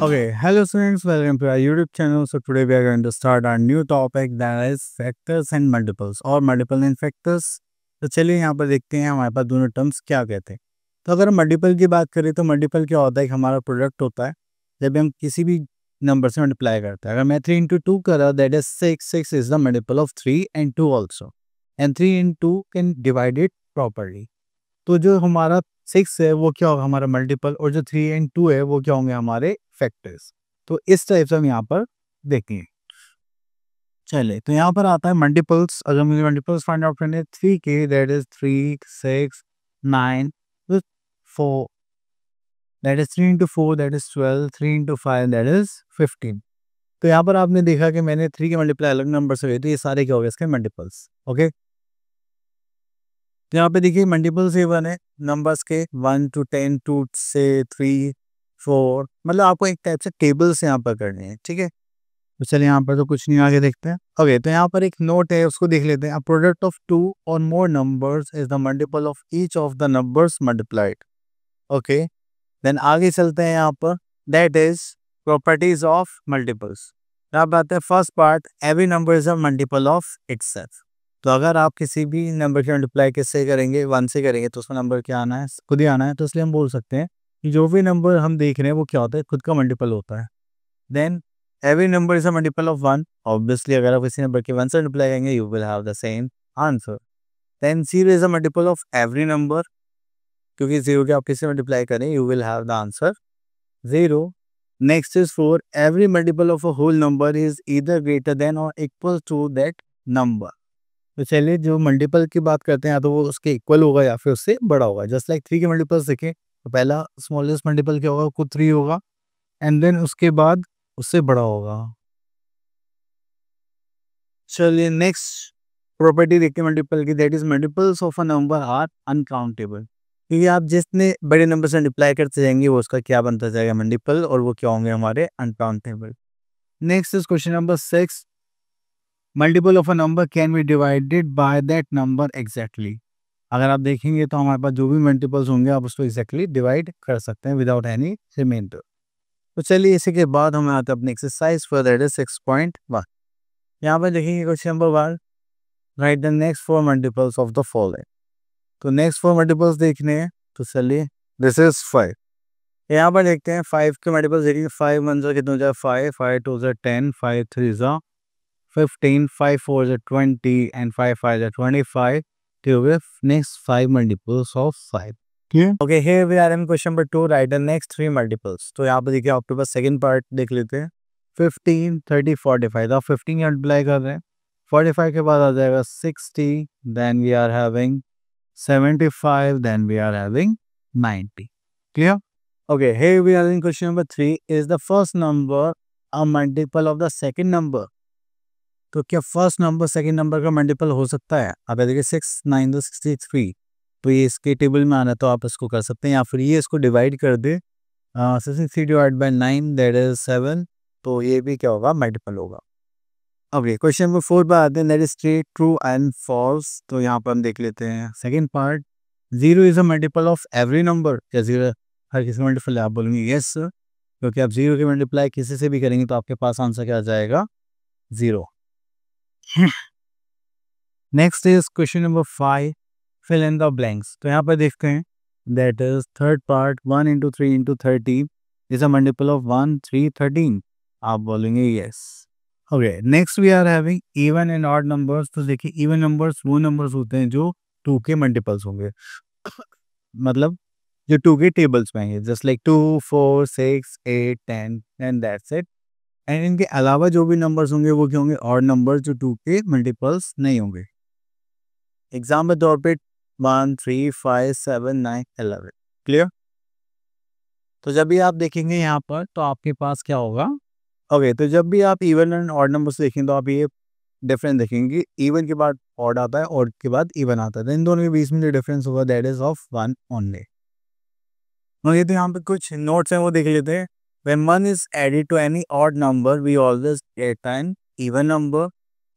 Okay, hello students, welcome to our YouTube channel. So today we are going to start our new topic that is factors and multiples or multiple and factors. तो चलिए यहाँ पर देखते हैं हमारे पास दोनों terms क्या कहते हैं। तो अगर हम मल्टीपल की बात करें तो मल्टीपल क्या होता है कि हमारा प्रोडक्ट होता है जब हम किसी भी नंबर से मल्टीप्लाई करते हैं। अगर मैं 3 into 2 कर रहा that is 6 is the multiple of 3 and 2 also and 3 and 2 can divide it properly. तो जो हमारा 6 है वो क्या होगा हमारा मल्टीपल और जो 3 and 2 है वो क्या होंगे हमारे फैक्टर्स। तो इस टाइप से हम यहाँ पर देखेंगे। चलिए तो यहाँ पर आता है मल्टीपल्स। अगर मुझे मल्टीपल्स फाइंड आउट करने 3 के that is 3 6 9 4 that is 3 into 4 that is 12 3 into 5 that is 15। तो यहाँ पर आपने देखा कि मैंने 3 के मल्टीप्लाई अलग नंबर से हुए तो ये सारे क्या हो गए इसके मल्टीपल्स। ओके, तो यहाँ पे देखिए मल्टीपल्स ये वन है नंबर्स के 1 to 10 2 से 3 4, मतलब आपको एक टाइप से टेबल्स यहाँ पर करने हैं। ठीक है, तो चलिए यहाँ पर तो कुछ नहीं, आगे देखते हैं। ओके, तो यहाँ पर एक नोट है उसको देख लेते हैं। प्रोडक्ट ऑफ 2 और more numbers is the multiple of each of the numbers multiplied. Okay, then आगे चलते हैं यहाँ पर that is properties of multiples. अब आते हैं first part, every number is a multiple of itself. तो अगर आप किसी भी नंबर की मल्टीप्लाई किससे करेंगे 1 से करेंगे तो उसमें नंबर क्या आना है, खुद ही आना है। तो इसलिए हम बोल सकते हैं कि जो भी नंबर हम देख रहे हैं वो क्या होता है खुद का मल्टीपल होता है। Then every number is a multiple of 1। Obviously अगर आप किसी नंबर के 1 से मल्टीप्लाई करेंगे you will have the same answer. Then 0 is a multiple of every number, क्योंकि 0 के आप किससे मल्टीप्लाई करें you will have the answer 0। Next is 4, every multiple of a whole number is either greater than और equal to that number. तो चलिए जो multiple की बात करते हैं या तो वो उसके इक्वल होगा या फिर उससे बड़ा होगा। जस्ट लाइक 3 के मल्टीपल्स देखें तो पहला स्मॉलेस्ट मल्टीपल क्या होगा, खुद 3 होगा एंड देन उसके बाद उससे बड़ा होगा। चलिए नेक्स्ट प्रॉपर्टी देखते हैं मल्टीपल की, that is multiples of a number are uncountable. क्योंकि आप जितने बड़े नंबर से मल्टीप्लाई करते जाएंगे वो उसका क्या बनता जाएगा मल्टीपल, और वो क्या होंगे हमारे uncountable. Next is question number 6, multiple of a number can be divided by that number exactly. अगर आप देखेंगे तो हमारे पास जो भी मल्टीपल्स होंगे आप उसको एग्जैक्टली डिवाइड कर सकते हैं विदाउट एनी रिमाइंडर। तो चलिए इसी के बाद हमें आते हैं अपने एक्सरसाइज फॉर दैट इज 6.1। यहाँ पर देखेंगे question number 1, right the next 4 multiples of the following. तो नेक्स्ट 4 मल्टीपल्स देखने हैं तो चलिए दिस इज 5। यहाँ पर देखते हैं 5 के मल्टीपल्स देखेंगे। 5 1 जा कितना हो जाए 5, 5 2 जा 10, 5 3 जा 15, 5 4 is 20 and 5 5 is 25. To with next 5 multiples of 5. Yeah. Okay, here we are in question number 2. Write the next 3 multiples. तो यहाँ पर देखिए आपके पास सेकंड पार्ट देख लेते हैं। 15, 30, 45। आप 15 मल्टीप्लाई कर रहे हैं, 45 के बाद आ जाएगा 60, then we are having 75, then we are having 90. Clear? Okay, here we are in question number 3. Is the first number a multiple of the second number? तो क्या फर्स्ट नंबर सेकंड नंबर का multiple हो सकता है? अब देखिए 6 9 तो 63, तो ये इसके टेबल में आना तो आप इसको कर सकते हैं या फिर ये इसको डिवाइड कर दे 63 डिवाइड बाय 9 दैट इज 7, तो ये भी क्या होगा मल्टीपल होगा। ओके, क्वेश्चन नंबर 4 पर आते हैं that is true and false. तो यहाँ पर हम देख लेते हैं second part, 0 is a multiple of every number. क्या 0 हर किसी का मल्टीपल है? आप बोलेंगे यस, क्योंकि आप 0 के मल्टीप्लाई किसी से भी करेंगे तो आपके पास आंसर क्या आ जाएगा 0। Next is question number 5, fill in the blanks. तो यहाँ पर देखते हैं that is third part, 1 into 3 into 13 is a multiple of 1 3 13। आप बोलेंगे yes. Okay, next we are having even and odd numbers. तो देखिए इवन नंबर्स वो नंबर्स होते हैं जो 2 के मल्टीपल्स होंगे मतलब जो 2 के टेबल्स में है, just like 2 4 6 8 10 and that's it. And इनके अलावा जो भी नंबर्स होंगे वो क्या होंगे ऑड नंबर्स जो 2 के मल्टीपल्स नहीं होंगे। एग्जाम्पल तौर पे 1 3 5 7 9 11। क्लियर? तो जब भी आप देखेंगे यहाँ पर तो आपके पास क्या होगा, ओके, तो जब भी आप इवन एंड ऑड नंबर्स देखेंगे तो आप ये डिफरेंस देखेंगे, इवन के बाद ऑड आता है, ऑड के बाद इवन आता है, तो इन दोनों के बीच में जो डिफरेंस होगा that is of 1 only. Okay, तो यहाँ पे कुछ नोट्स हैं वो देख लेते हैं। When 1 is added to any odd number, we always get an even number.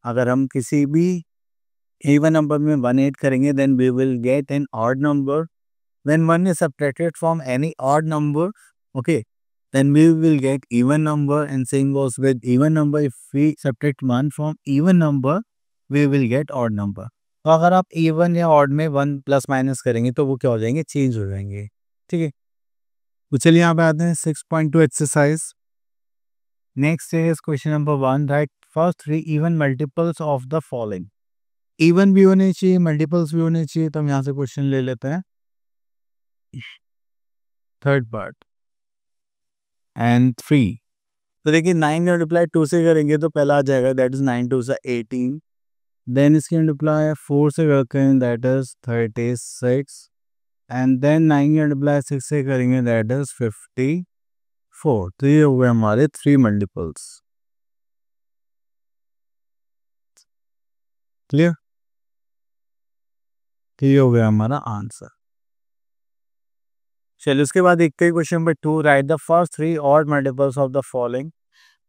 अगर हम किसी भी even number में 1 ऐड करेंगे, then we will get an odd number. When 1 is subtracted from any odd number, okay, then we will get even number, and same goes with even number. If we subtract 1 from even number, we will get odd number. तो अगर आप even या odd में 1 plus minus करेंगे तो वो क्या हो जाएंगे, चेंज हो जाएंगे. ठीक है, तो चलिए यहाँ पे आते हैं 6.2 exercise. Next is question number 1. Right first 3 even multiples of the following. Even भी होने चाहिए, मल्टीपल्स भी होने चाहिए. तो हम यहाँ से क्वेश्चन ले लेते हैं. Third part and 3. तो देखिए 9 मल्टीप्लाई 2 से करेंगे तो पहला आ जाएगा, दैट इज 9 2 18. देन इसकी मल्टीप्लाई 4 से करते हैं, that is 36. And then 9 multiply 6 से करेंगे, दैट इज 54. तो ये हो गए हमारे 3 मल्टीपल्स. क्लियर? तो ये हो गया हमारा आंसर. चलिए उसके बाद देखते हैं question number 2. Right the first 3 odd multiples of the following.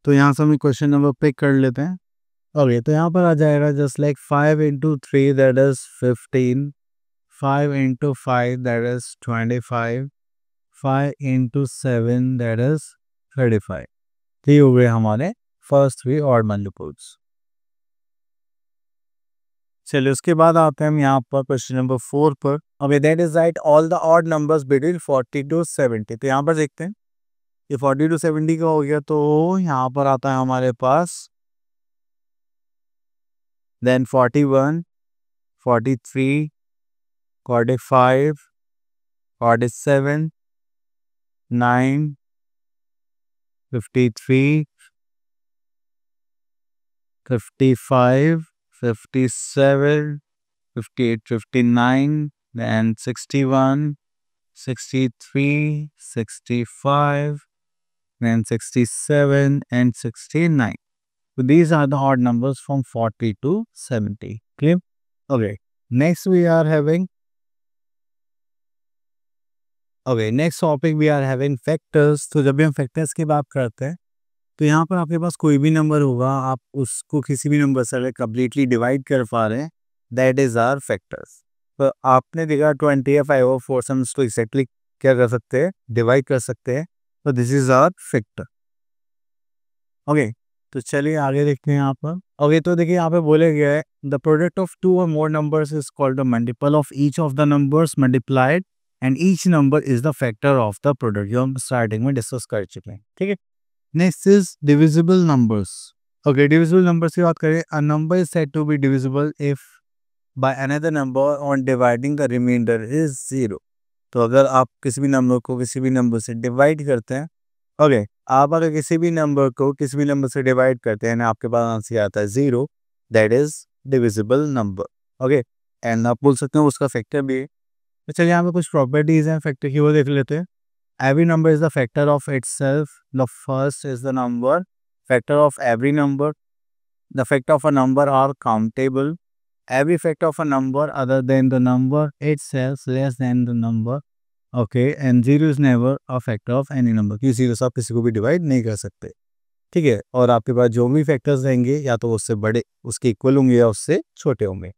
तो यहाँ से हम क्वेश्चन नंबर पिक कर लेते हैं. ओके, तो यहाँ पर आ जाएगा just like 5 into 3 that is 15, 5 into 5 that is 25, 5 into 7 that is 35. तो ये हो गए हमारे फर्स्ट 3 ऑड मल्टीपल्स. चलिए उसके बाद आते हैं हम यहाँ पर क्वेश्चन नंबर 4 पर. Okay, that is right all the odd numbers between 40 to 70. तो यहाँ पर देखते हैं ये 40 to 70 का हो गया. तो यहाँ पर आता है हमारे पास then 41, 43, 45, 47, 9, 53, 55, 57, 58, 59, then 61, 63, 65, then 67 and 69. So these are the odd numbers from 40 to 70. Clear? Okay. Next we are having next topic we are having factors. तो जब भी हम factors की बात करते हैं तो यहाँ पर आपके पास कोई भी नंबर होगा, आप उसको किसी भी नंबर से अगर कम्प्लीटली डिवाइड कर पा रहे हैं, दैट इज आर फैक्टर्स. तो आपने देखा 20 या 5 और 4 से हम इसको एक्जैक्टली क्या कर सकते हैं, डिवाइड कर सकते हैं. तो this is are factor. Okay, तो चलिए आगे देखते हैं यहाँ पर. ओके, तो देखिए यहाँ पे बोले गया है द प्रोडक्ट ऑफ 2 और more numbers is called the multiple of each of the numbers multiplied and each number is the factor of the product. जो हम स्टार्टिंग में डिस्कस कर चुके हैं. ठीक है, next is divisible numbers. Okay, divisible numbers की बात करें, a number is said to be divisible if by another number on dividing the remainder is 0. तो अगर आप किसी भी नंबर को किसी भी नंबर से डिवाइड करते हैं, ओके, आप अगर किसी भी नंबर को किसी भी नंबर से डिवाइड करते हैं, आपके पास आंसर आता है 0, that is divisible number. Okay, and आप बोल सकते हैं उसका फैक्टर भी है. तो चलिए यहाँ पे कुछ प्रॉपर्टीज हैं फैक्टर की, वो देख लेते हैं. Every number is the factor of itself. The first is the number, factor of every number. The factor of a number are countable. Every factor of a number other than the number itself less than the number. Okay, and 0 is never a factor of any number. क्योंकि 0 से आप किसी को भी divide नहीं कर सकते. ठीक है, और आपके पास जो भी फैक्टर्स रहेंगे या तो उससे बड़े उसके इक्वल होंगे या उससे छोटे होंगे.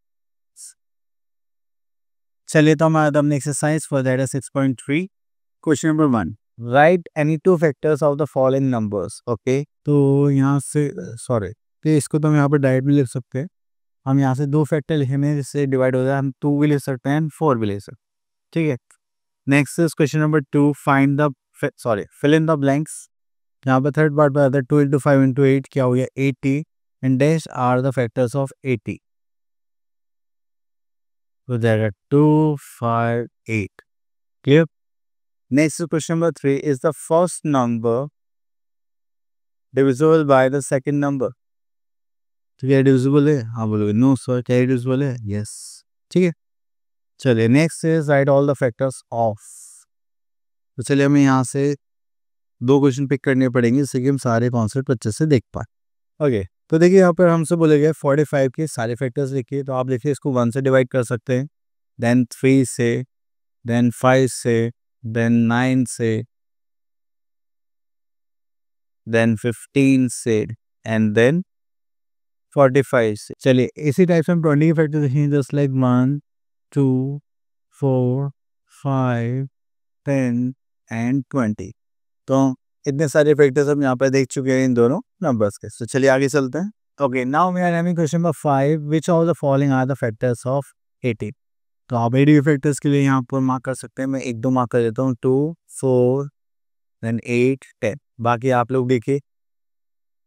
चलिए तो हमारा अपने exercise for that 6.3. Question number 1. Right any 2 factors of the following numbers. Okay, तो यहाँ से तो इसको तो हम यहाँ पर डायरेक्ट भी लिख सकते हैं. हम यहाँ से 2 फैक्टर लिखेंगे जिससे डिवाइड हो जाए. हम 2 भी ले सकते हैं, 4 भी ले सकते हैं. ठीक है, next is question number 2. Find the fill in the blanks. यहाँ पर थर्ड पार्ट पर आता है 2 into 5 into 8 क्या हो गया 80 and dash are the factors of 80. तो जाएगा 2, 5, 8. Clear? Next question number 3 is the first number divisible by the second number. तो क्या डिविजिबल है? हाँ बोलोगे नो सर, क्या डिविजिबल है? यस. ठीक है, चलिए next is right all the factors of. तो चलिए हमें यहाँ से 2 क्वेश्चन पिक करने पड़ेंगे जिससे कि हम सारे कॉन्सेप्ट अच्छे से देख पाए. ओके, तो देखिए यहाँ पर हमसे बोले गए 45 के सारे फैक्टर्स लिखिए. तो आप देखिए इसको 1 से डिवाइड कर सकते हैं, देन 3 से, देन 5 से, देन 9 से, देन 15 से एंड देन 45 से. चलिए इसी टाइप से हम 20 के फैक्टर देखेंगे जस्ट लाइक 1, 2, 4, 5, 10 एंड 20. तो इतने सारे फैक्टर्स हम यहाँ पर देख चुके हैं इन दोनों नंबर्स के। तो चलिए आगे चलते हैं। Okay, now we are having question number 5, which of the following are the factors of 18। तो आप 80 फैक्टर्स के लिए यहाँ पर मार्क कर सकते हैं। मैं 1-2 मार्क कर देता हूँ, 2, 4, देन 8, 10। बाकी आप लोग देखिए।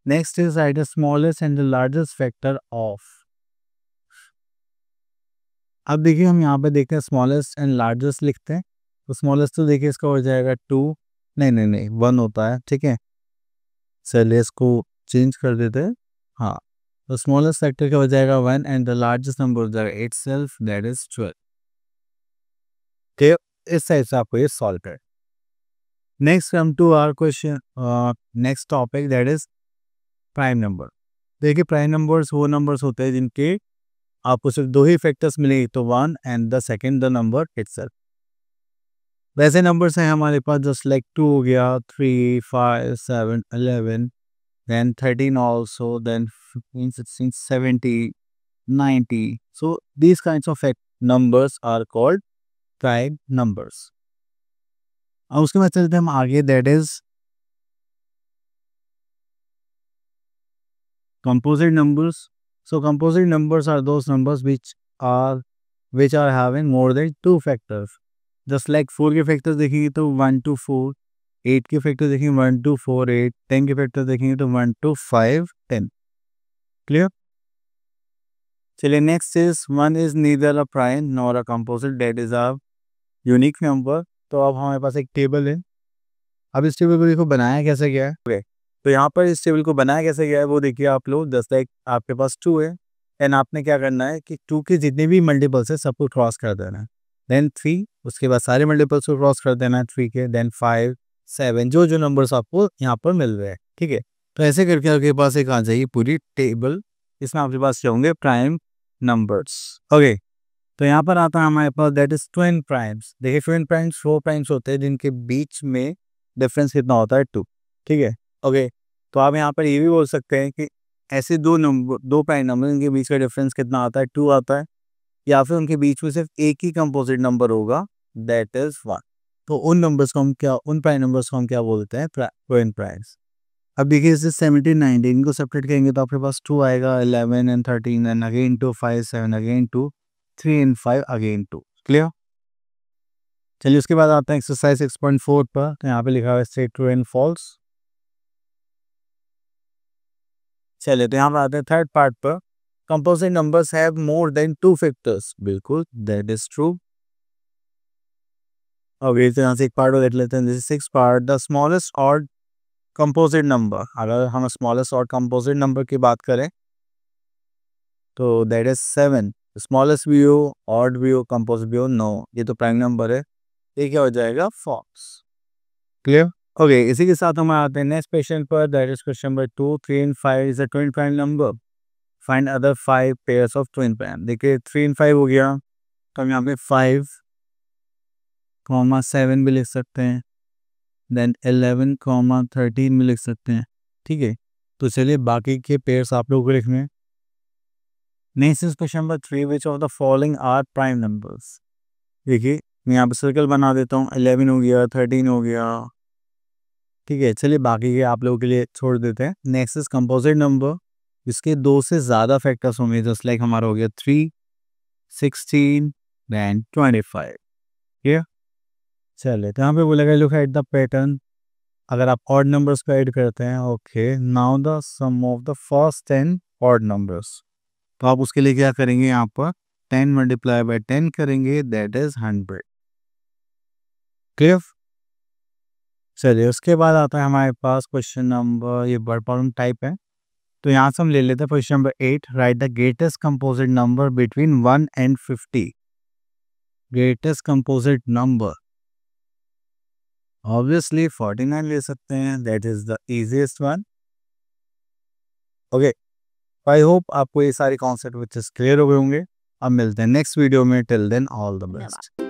Next is right the smallest and the largest factor of. अब देखिए हम यहाँ पे देखते हैं स्मॉलेस्ट एंड लार्जेस्ट लिखते हैं। तो स्मॉलेस्ट तो देखिए इसका हो जाएगा 2, नहीं 1 होता है, ठीक है। चलिए इसको चेंज कर देते हैं। हाँ, तो स्मॉलेस्ट फैक्टर क्या हो जाएगा 1 एंड द लार्जेस्ट नंबर हो जाएगा इटसेल्फ, दैट इज 12। ठीक, इस साइड से आपको ये सॉल्व कर। Next come to our question, next topic that is prime number. देखिए प्राइम नंबर्स वो नंबर्स होते हैं जिनके आपको सिर्फ 2 ही फैक्टर्स मिलेंगे, तो 1 and the second the number itself. वैसे नंबर्स हैं हमारे पास जस्ट लाइक 2 हो गया, 3, 5, 7, 11, then 13 also, then 15, 16, 70, 90. So these kinds of numbers are called prime numbers. अब उसके बाद चलते हैं हम आगे, that is composite numbers. So composite numbers are those numbers which are having more than 2 factors. Just like 4 के फैक्टर्स देखेंगे तो 1 to 4, 8 के फैक्टर देखेंगे 1 to 4, 8, 10 के फैक्टर देखेंगे तो 1 to 5, 10. क्लियर? चलिए next is 1 is neither a prime nor a composite, that is a unique number. तो अब हमारे पास एक टेबल है। अब इस टेबल को देखो बनाया कैसे गया है। ओके, तो यहाँ पर इस टेबल को बनाया कैसे गया है वो देखिए आप लोग। जस्ट लाइक आपके पास 2 है एंड आपने क्या करना है कि 2 के जितने भी मल्टीपल्स है सबको क्रॉस कर देना है। देन 3, उसके बाद सारे मल्टीपल्स को क्रॉस कर देना है 3 के। देन 5, 7, जो जो नंबर्स आपको यहाँ पर मिल रहे हैं, ठीक है। तो ऐसे करके आपके पास एक आ जाएगी पूरी टेबल। इसमें आपके पास क्या होंगे, प्राइम नंबर्स। ओके, तो यहाँ पर आता है हमारे पास दैट इज ट्विन प्राइम्स। देखिए ट्विन प्राइम्स वो प्राइम्स होते हैं जिनके बीच में डिफरेंस कितना होता है 2, ठीक है। ओके, तो आप यहाँ पर ये भी बोल सकते हैं कि ऐसे 2 प्राइम नंबर इनके बीच का डिफरेंस कितना आता है, 2 आता है, या फिर उनके बीच में सिर्फ एक ही कंपोजिट नंबर होगा, दैट इज 1। तो उन नंबर्स को हम क्या, उन प्राइम नंबर्स को हम क्या बोलते हैं, ट्विन प्राइम्स। अब देखिए इसे 17, 19 को सेपरेट करेंगे तो आपके पास 2 आएगा, 11 and 13 and again 2, 5, 7 again 2, 3 and 5 again 2। Clear? चलिए उसके बाद आते हैं एक्सरसाइज 6.4 पर। तो यहाँ पे लिखा हुआ है स्टेट ट्रू एंड फॉल्स। चलिए तो यहाँ पर आते हैं थर्ड पार्ट पर। Composite numbers have more than 2 factors. बिल्कुल, दैट इज ट्रू। अब इस तरह से एक पार्ट और देख लेते हैं। This 6 part, the smallest odd composite number. अगर हम स्मॉलेस्ट ऑड कंपोजिट नंबर की बात करें तो दैट इज 7। स्मॉलेस्ट भी हो, ऑड भी हो, कंपोजिट भी हो, नो, ये तो प्राइम नंबर है, ये क्या हो जाएगा, फॉल्स। क्लियर? ओके, इसी के साथ हम आते हैं नेक्स्ट क्वेश्चन पर। That is question number 2, 3 and 5 is a twin prime number, find other 5 pairs of twin prime. देखिए 3 एंड 5 हो गया, तो हम यहाँ पे 5, 7 भी लिख सकते हैं, देन 11, 13 भी लिख सकते हैं, ठीक है। तो चलिए बाकी के पेयर्स आप लोगों को लिखने हैं। Next is question number 3, which of the following are prime numbers. देखिए मैं यहाँ पे सर्कल बना देता हूँ, 11 हो गया, 13 हो गया, ठीक है। चलिए बाकी के आप लोगों के लिए छोड़ देते हैं। नेक्स्ट इज कंपोजिट नंबर, इसके 2 से ज़्यादा फैक्टर्स होंगे, जस्ट लाइक हमारा हो गया 3, 16 देन 25। ठीक है, चलिए तो यहाँ पे बोलेगा लुक एट द पैटर्न। अगर आप ऑड नंबर्स को ऐड करते हैं, okay, now the sum of the first 10 odd numbers. तो आप उसके लिए क्या करेंगे, यहाँ पर 10 मल्टीप्लाई बाय 10 करेंगे, दैट इज 100। क्लियर? चलिए उसके बाद आता है हमारे पास क्वेश्चन नंबर, ये वर्ड प्रॉब्लम टाइप है, तो यहाँ से हम ले लेते हैं question number 8, right the greatest composite number between 1 and 50। Greatest composite number obviously 49 ले सकते हैं, that is the easiest one. Okay, I hope आपको ये सारे कॉन्सेप्ट विच क्लियर हो गए होंगे। अब मिलते हैं नेक्स्ट वीडियो में, till then all the best.